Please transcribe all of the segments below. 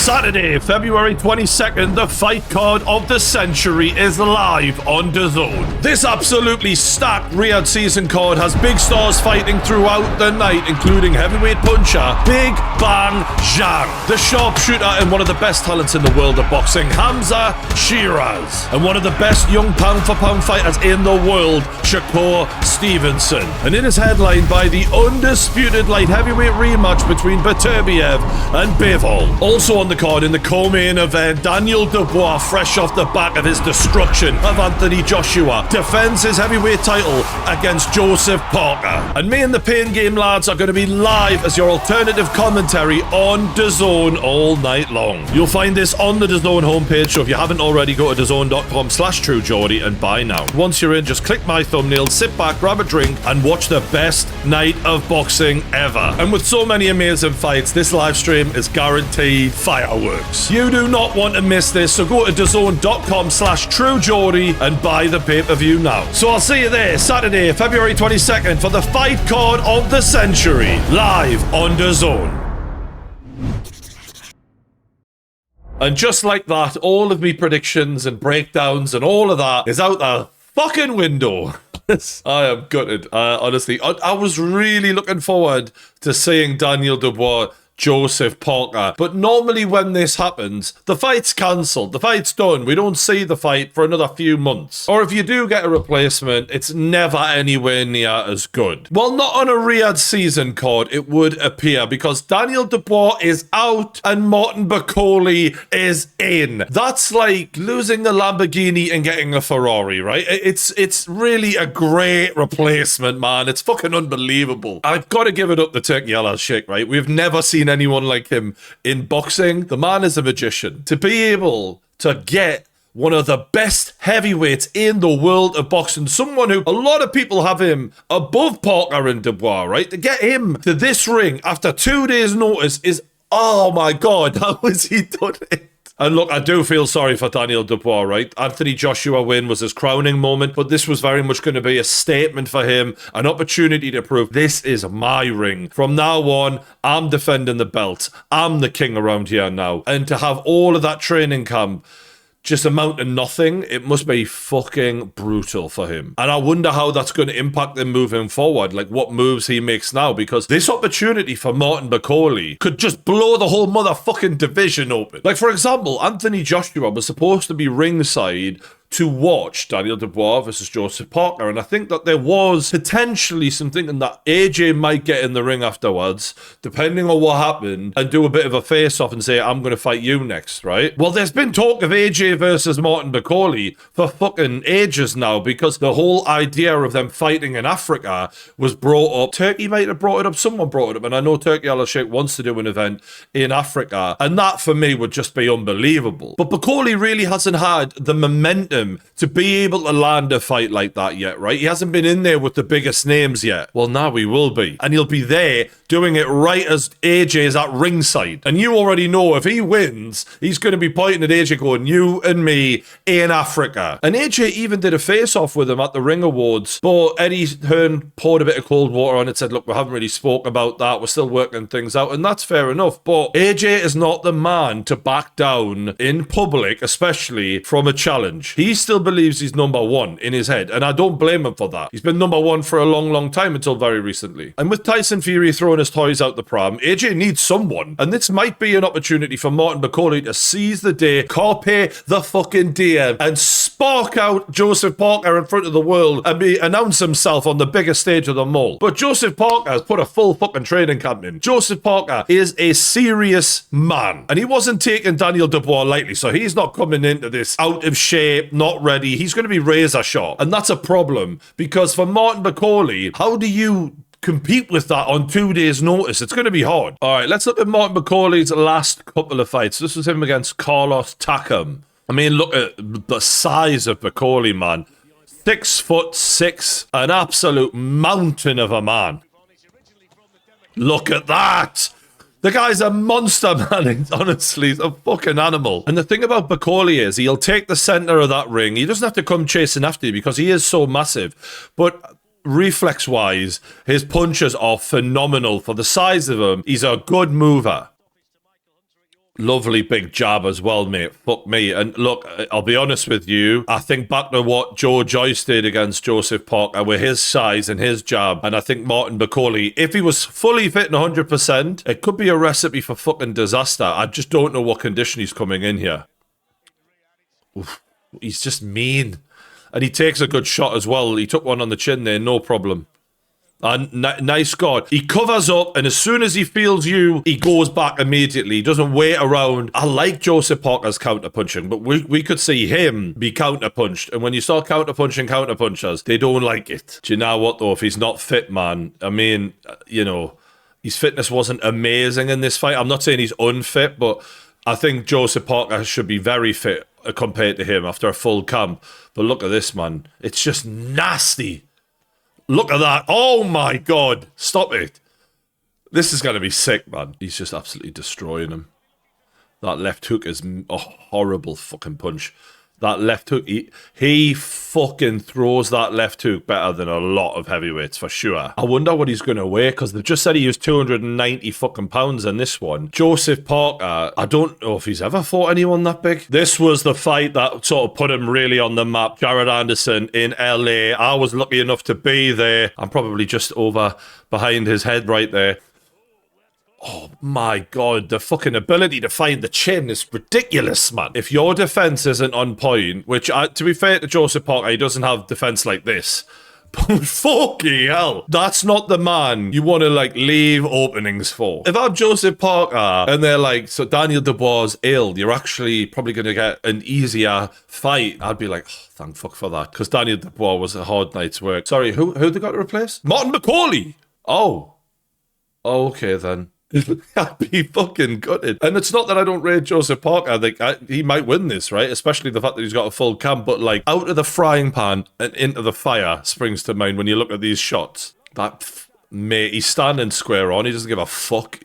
Saturday, February 22nd, the fight card of the century is live on DAZN. This absolutely stacked Riyadh season card has big stars fighting throughout the night, including heavyweight puncher Big Bang Zhang, the sharpshooter and one of the best talents in the world of boxing, Hamza Shiraz, and one of the best young pound-for-pound fighters in the world, Shakur Stevenson. And it is headlined by the undisputed light heavyweight rematch between Beterbiev and Bivol. Also on the card in the co-main event, Daniel Dubois, fresh off the back of his destruction of Anthony Joshua, defends his heavyweight title against Joseph Parker. And me and the Pain Game lads are going to be live as your alternative commentary on DAZN all night long. You'll find this on the DAZN homepage, so if you haven't already, go to DAZN.com/TrueJordy and buy now. Once you're in, just click my thumbnail, sit back, grab a drink, and watch the best night of boxing ever. And with so many amazing fights, this live stream is guaranteed fireworks. You do not want to miss this, so go to DAZN.com/TrueJordy and buy the pay-per-view now. So I'll see you there Saturday, February 22nd for the fight card of the century, live on DAZN. And just like that, all of me predictions and breakdowns and all of that is out the fucking window. I am gutted, honestly. I was really looking forward to seeing Daniel Dubois, Joseph Parker. But normally when this happens, the fight's cancelled. The fight's done. We don't see the fight for another few months. Or if you do get a replacement, it's never anywhere near as good. Well, not on a Riyadh season card, it would appear, because Daniel Dubois is out and Martin Bakole is in. That's like losing the Lamborghini and getting a Ferrari, right? It's really a great replacement, man. It's fucking unbelievable. I've got to give it up to Turki Al-Sheikh, right? We've never seen anyone like him in boxing. The man is a magician. To be able to get one of the best heavyweights in the world of boxing, someone who a lot of people have him above Parker and Dubois, right? To get him to this ring after 2 days' notice is, oh my God, how has he done it? And look, I do feel sorry for Daniel Dubois, right? Anthony Joshua win was his crowning moment, but this was very much going to be a statement for him, an opportunity to prove this is my ring. From now on, I'm defending the belt. I'm the king around here now. And to have all of that training camp just amount to nothing, it must be fucking brutal for him. And I wonder how that's going to impact him moving forward, like what moves he makes now, because this opportunity for Martin Bakole could just blow the whole motherfucking division open. Like, for example, Anthony Joshua was supposed to be ringside to watch Daniel Dubois versus Joseph Parker, and I think that there was potentially some thinking that AJ might get in the ring afterwards, depending on what happened, and do a bit of a face-off and say, I'm going to fight you next, right? Well, there's been talk of AJ versus Martin Bakole for fucking ages now, because the whole idea of them fighting in Africa was brought up. Turkey might have brought it up, someone brought it up, and I know Turki Al-Sheikh wants to do an event in Africa, and that for me would just be unbelievable. But Bakole really hasn't had the momentum to be able to land a fight like that yet, right? He hasn't been in there with the biggest names yet. Well, now he will be. And he'll be there doing it right as AJ is at ringside. And you already know if he wins, he's going to be pointing at AJ going, you and me in Africa. And AJ even did a face-off with him at the Ring Awards, but Eddie Hearn poured a bit of cold water on it, said, look, we haven't really spoke about that. We're still working things out. And that's fair enough. But AJ is not the man to back down in public, especially from a challenge. He still believes he's number one in his head, and I don't blame him for that. He's been number one for a long, long time until very recently. And with Tyson Fury throwing his toys out the pram, AJ needs someone, and this might be an opportunity for Martin Bakole to seize the day, carpe the fucking diem, and spark out Joseph Parker in front of the world and announce himself on the biggest stage of them all. But Joseph Parker has put a full fucking training camp in. Joseph Parker is a serious man, and he wasn't taking Daniel Dubois lightly, so he's not coming into this out of shape, not ready. He's going to be razor sharp, and that's a problem, because for Martin Bakole, how do you compete with that on 2 days' notice? It's going to be hard. All right, let's look at Martin Bakole's last couple of fights. This was him against Carlos Takam. I mean, look at the size of Bakole, man. 6'6", an absolute mountain of a man. Look at that. The guy's a monster, man. Honestly, he's a fucking animal. And the thing about Bakole is he'll take the center of that ring. He doesn't have to come chasing after you because he is so massive. But reflex-wise, his punches are phenomenal. For the size of him, he's a good mover. Lovely big jab as well, mate. Fuck me. And look, I'll be honest with you. I think back to what Joe Joyce did against Joseph Parker with his size and his jab. And I think Martin Bakole, if he was fully fit and 100%, it could be a recipe for fucking disaster. I just don't know what condition he's coming in here. Oof, he's just mean. And he takes a good shot as well. He took one on the chin there, no problem. And nice God. He covers up, and as soon as he feels you, he goes back immediately. He doesn't wait around. I like Joseph Parker's counter-punching, but we could see him be counter-punched. And when you start counter-punching counter-punchers, they don't like it. Do you know what, though? If he's not fit, man, I mean, you know, his fitness wasn't amazing in this fight. I'm not saying he's unfit, but I think Joseph Parker should be very fit compared to him after a full camp. But look at this, man. It's just nasty. Look at that. Oh my God. Stop it. This is going to be sick, man. He's just absolutely destroying him. That left hook is a horrible fucking punch. That left hook, he fucking throws that left hook better than a lot of heavyweights, for sure. I wonder what he's going to weigh, because they've just said he was 290 fucking pounds in this one. Joseph Parker, I don't know if he's ever fought anyone that big. This was the fight that sort of put him really on the map. Jared Anderson in LA. I was lucky enough to be there. I'm probably just over behind his head right there. Oh my God, the fucking ability to find the chin is ridiculous, man. If your defense isn't on point, which, to be fair to Joseph Parker, he doesn't have defense like this. But fucking hell, that's not the man you want to, like, leave openings for. If I'm Joseph Parker and they're like, so Daniel Dubois is ill, you're actually probably going to get an easier fight, I'd be like, oh, thank fuck for that. Because Daniel Dubois was a hard night's work. Sorry, who they got to replace? Martin Bakole! Oh, okay then. I'd be fucking gutted. And it's not that I don't rate Joseph Parker. I think he might win this, right? Especially the fact that he's got a full camp. But, like, out of the frying pan and into the fire springs to mind when you look at these shots. Mate, he's standing square on. He doesn't give a fuck.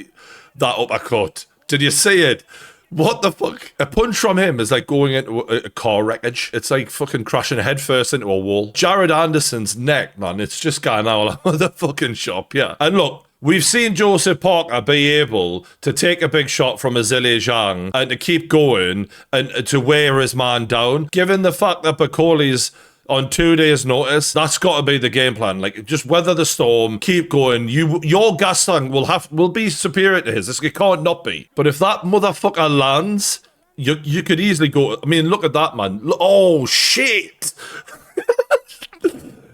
That uppercut. Did you see it? What the fuck? A punch from him is like going into a car wreckage. It's like fucking crashing headfirst into a wall. Jared Anderson's neck, man, it's just going all over the fucking shop, yeah. And look, we've seen Joseph Parker be able to take a big shot from a Zhilei Zhang and to keep going and to wear his man down. Given the fact that Bakole's on 2 days' notice, that's got to be the game plan. Like, just weather the storm, keep going. Your gas tank will be superior to his. It can't not be. But if that motherfucker lands, you could easily go. I mean, look at that, man. Oh shit.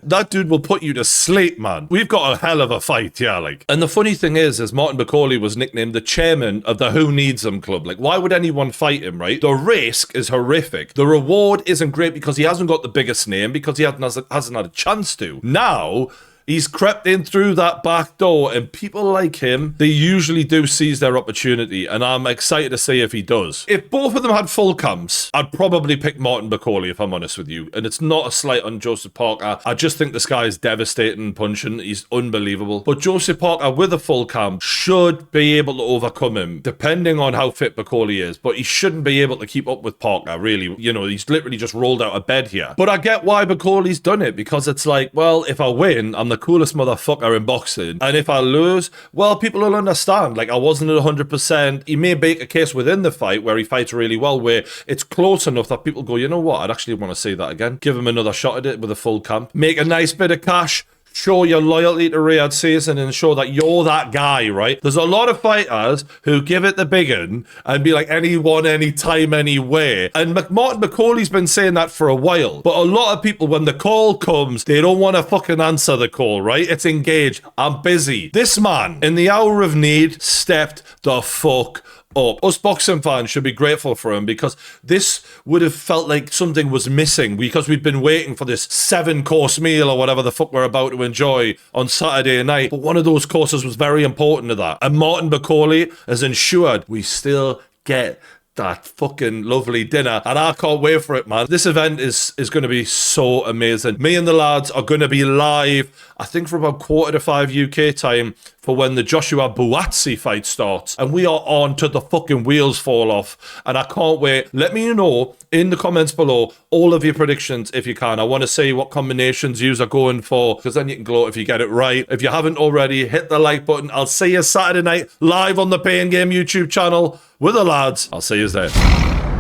That dude will put you to sleep, man. We've got a hell of a fight, yeah, like. And the funny thing is Martin Bakole was nicknamed the chairman of the Who Needs Him Club. Like, why would anyone fight him, right? The risk is horrific. The reward isn't great because he hasn't got the biggest name, because he hasn't had a chance to. Now, he's crept in through that back door, and people like him, they usually do seize their opportunity, and I'm excited to see if he does. If both of them had full camps, I'd probably pick Martin Bakole, if I'm honest with you. And it's not a slight on Joseph Parker. I just think this guy is devastating punching. He's unbelievable. But Joseph Parker with a full camp should be able to overcome him, depending on how fit Bakole is. But he shouldn't be able to keep up with Parker, really. You know, he's literally just rolled out of bed here. But I get why Bakole's done it, because it's like, well, if I win, I'm the coolest motherfucker in boxing, and if I lose, well, people will understand. Like, I wasn't at 100%. He may make a case within the fight where he fights really well, where it's close enough that people go, you know what, I'd actually want to see that again. Give him another shot at it with a full camp. Make a nice bit of cash. Show your loyalty to Riyadh Season and show that you're that guy, right? There's a lot of fighters who give it the big un and be like, anyone, anytime, anywhere. And Martin Bakole's been saying that for a while. But a lot of people, when the call comes, they don't want to fucking answer the call, right? It's engaged. I'm busy. This man, in the hour of need, stepped the fuck up. Us boxing fans should be grateful for him, because this would have felt like something was missing, because we've been waiting for this 7-course meal or whatever the fuck we're about to enjoy on Saturday night. But one of those courses was very important to that. And Martin Bakole has ensured we still get that fucking lovely dinner, and I can't wait for it, man. This event is going to be so amazing. Me and the lads are going to be live I think for about 4:45 UK time for when the Joshua Buatsi fight starts. And we are on to the fucking wheels fall off. And I can't wait. Let me know in the comments below all of your predictions if you can. I want to see what combinations you are going for, because then you can gloat if you get it right. If you haven't already, hit the like button. I'll see you Saturday night live on the Pain Game YouTube channel with the lads. I'll see you there.